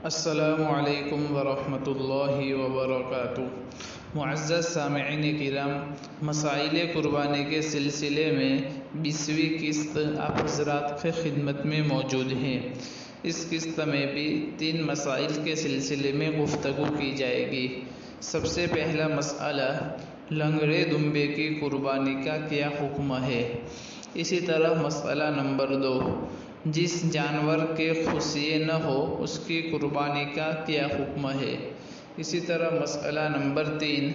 السلام علیکم ورحمۃ اللہ وبرکاتہ۔ معزز سامعین کرام، مسائل قربانی کے سلسلے میں 20ویں قسط آپ حضرات کی خدمت میں موجود ہیں۔ اس قسط میں بھی 3 مسائل کے سلسلے میں گفتگو کی جائے گی۔ سب سے پہلا مسئلہ، لنگڑے دمبے کی قربانی کا کیا حکم ہے؟ اسی طرح مسئلہ نمبر 2، جس جانور کے خوسیے نہ ہو اس کی قربانی کا کیا حکم ہے؟ اسی طرح مسئلہ نمبر 3،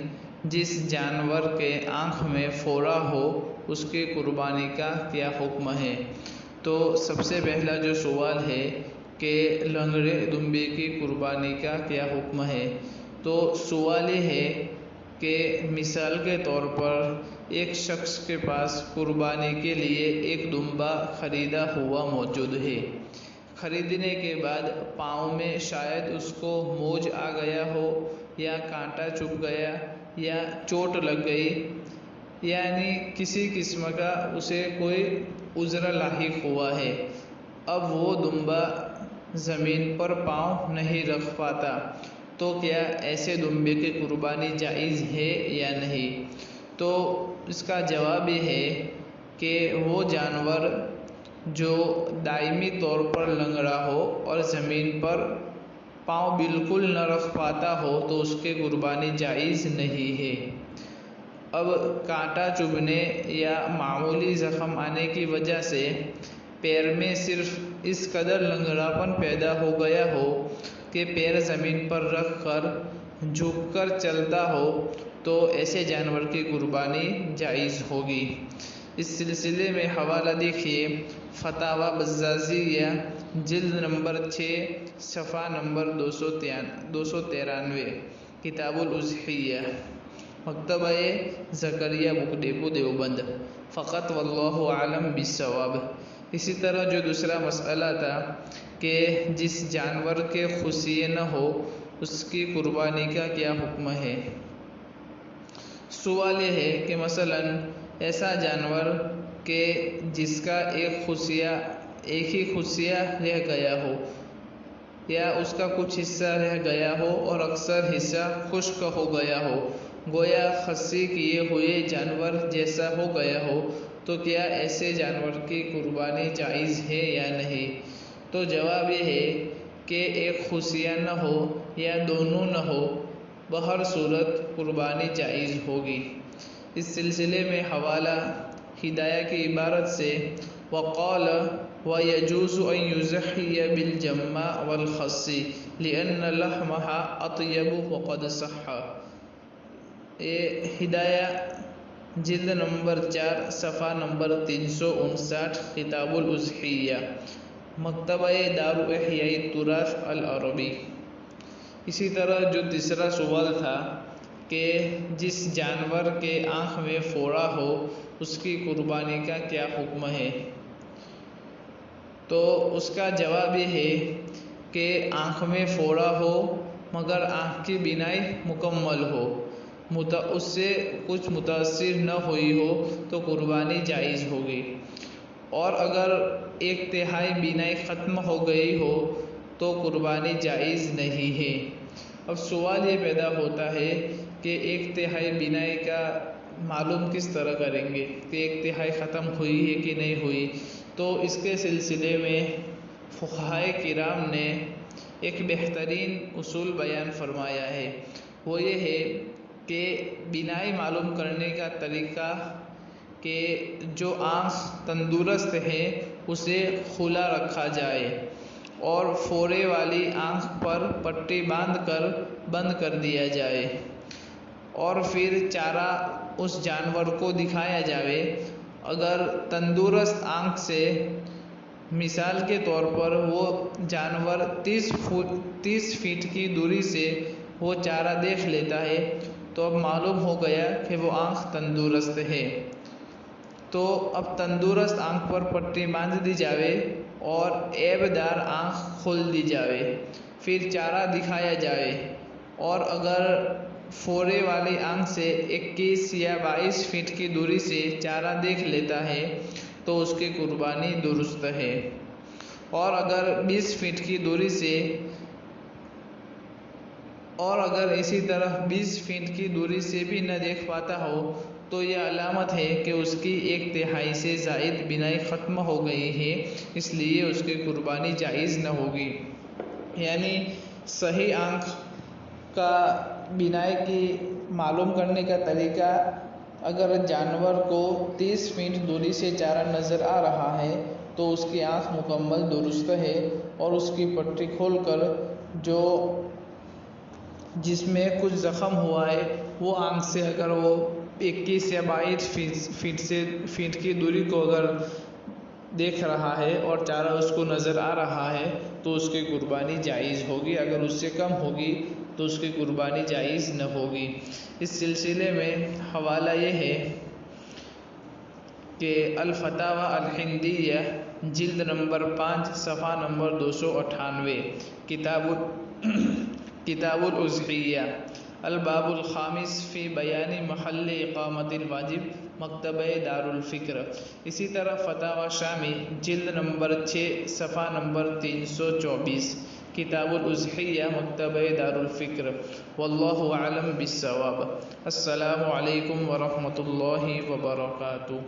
جس جانور کے آنکھ میں پھوڑا ہو اس کی قربانی کا کیا حکم ہے؟ تو سب سے پہلا جو سوال ہے کہ لنگڑے دمبے کی قربانی کا کیا حکم ہے، تو سوال یہ ہے کہ مثال کے طور پر ایک شخص کے پاس قربانی کے لیے ایک دمبا خریدا ہوا موجود ہے۔ خریدنے کے بعد پاؤں میں شاید اس کو موج آ گیا ہو، یا کانٹا چبھ گیا، یا چوٹ لگ گئی، یعنی کسی قسم کا اسے کوئی عذر لاحق ہوا ہے۔ اب وہ دمبا زمین پر پاؤں نہیں رکھ پاتا، تو کیا ایسے دمبے کی قربانی جائز ہے یا نہیں؟ تو اس کا جواب یہ ہے کہ وہ جانور جو دائمی طور پر لنگڑا ہو اور زمین پر پاؤں بالکل نہ رکھ پاتا ہو تو اس کی قربانی جائز نہیں ہے۔ اب کانٹا چبھنے یا معمولی زخم آنے کی وجہ سے پیر میں صرف اس قدر لنگڑاپن پیدا ہو گیا ہو کہ پیر زمین پر رکھ کر جھک کر چلتا ہو، تو ایسے جانور کی قربانی جائز ہوگی۔ اس سلسلے میں حوالہ دیکھیے، فتاوی بزازیہ جلد نمبر 6 صفحہ نمبر 293، کتاب الاضحیہ، مکتبہ زکریا بک ڈیپو دیوبند، فقط واللہ عالم بالصواب۔ اسی طرح جو دوسرا مسئلہ تھا کہ جس جانور کے خوسیے نہ ہو اس کی قربانی کا کیا حکم ہے؟ سوال یہ ہے کہ مثلا ایسا جانور کہ جس کا ایک ہی خوسیہ رہ گیا ہو، یا اس کا کچھ حصہ رہ گیا ہو اور اکثر حصہ خشک ہو گیا ہو، گویا خصی کیے ہوئے جانور جیسا ہو گیا ہو، تو کیا ایسے جانور کی قربانی جائز ہے یا نہیں؟ تو جواب یہ ہے کہ ایک خوسیہ نہ ہو یا دونوں نہ ہو، بہر صورت قربانی جائز ہوگی۔ اس سلسلے میں حوالہ ہدایہ کی عبارت سے، وقال وَيَجُوزُ أَن يُضَحِّيَ بِالْجَمَّاءِ وَالْخَصِّ لِأَنَّ لَحْمَهَا أَطْيَبُ وَقَدْ صَحَّ۔ یہ ہدایہ جلد نمبر 4 صفحہ نمبر 359، کتاب الاضحیہ، مکتبہ دار احیاء التراث العربی۔ اسی طرح جو تیسرا سوال تھا کہ جس جانور کے آنکھ میں پھوڑا ہو اس کی قربانی کا کیا حکم ہے؟ تو اس کا جواب یہ ہے کہ آنکھ میں پھوڑا ہو مگر آنکھ کی بینائی مکمل ہو، اس سے کچھ متاثر نہ ہوئی ہو تو قربانی جائز ہوگی، اور اگر 1/3 بینائی ختم ہو گئی ہو تو قربانی جائز نہیں ہے۔ اب سوال یہ پیدا ہوتا ہے کہ 1/3 بینائی کا معلوم کس طرح کریں گے کہ 1/3 ختم ہوئی ہے کہ نہیں ہوئی؟ تو اس کے سلسلے میں فقہائے کرام نے ایک بہترین اصول بیان فرمایا ہے، وہ یہ ہے کہ بینائی معلوم کرنے کا طریقہ کہ جو آنکھ تندرست ہے اسے کھلا رکھا جائے اور پھوڑے والی آنکھ پر پٹی بند کر دیا جائے، اور پھر چارہ اس جانور کو دکھایا جائے۔ اگر تندرست آنکھ سے مثال کے طور پر وہ جانور 30 فیٹ کی دوری سے وہ چارہ دیکھ لیتا ہے تو اب معلوم ہو گیا کہ وہ آنکھ تندرست ہے۔ تو اب تندرست آنکھ پر پٹی باندھ دی جائے اور عیب دار آنکھ کھول دی جائے، پھر چارہ دکھایا جائے، اور اگر پھوڑے والی آنکھ سے 21 یا 22 فیٹ کی دوری سے چارہ دیکھ لیتا ہے تو اس کی قربانی درست ہے، اور اگر 20 فیٹ کی دوری سے اور اگر اسی طرح 20 فٹ کی دوری سے بھی نہ دیکھ پاتا ہو تو یہ علامت ہے کہ اس کی 1/3 سے زائد بینائی ختم ہو گئی ہے، اس لیے اس کی قربانی جائز نہ ہوگی۔ یعنی صحیح آنکھ کا بینائی کی معلوم کرنے کا طریقہ، اگر جانور کو 30 فٹ دوری سے چارہ نظر آ رہا ہے تو اس کی آنکھ مکمل درست ہے، اور اس کی پٹی کھول کر جو جس میں کچھ زخم ہوا ہے وہ آنکھ سے اگر وہ 21 یا 22 فٹ کی دوری کو اگر دیکھ رہا ہے اور چارہ اس کو نظر آ رہا ہے تو اس کی قربانی جائز ہوگی، اگر اس سے کم ہوگی تو اس کی قربانی جائز نہ ہوگی۔ اس سلسلے میں حوالہ یہ ہے کہ الفتاوی الہندیہ جلد نمبر 5 صفحہ نمبر 298، کتاب الاضحیہ، الباب الخامس فی بیان محل اقامت الواجب، مکتبہ دار الفکر۔ اسی طرح فتاوی شامی جلد نمبر 6 صفحہ نمبر 324، کتاب الاضحیہ، مکتبہ دار الفکر۔ واللہ اعلم بالصواب۔ السلام علیکم ورحمۃ اللہ وبرکاتہ۔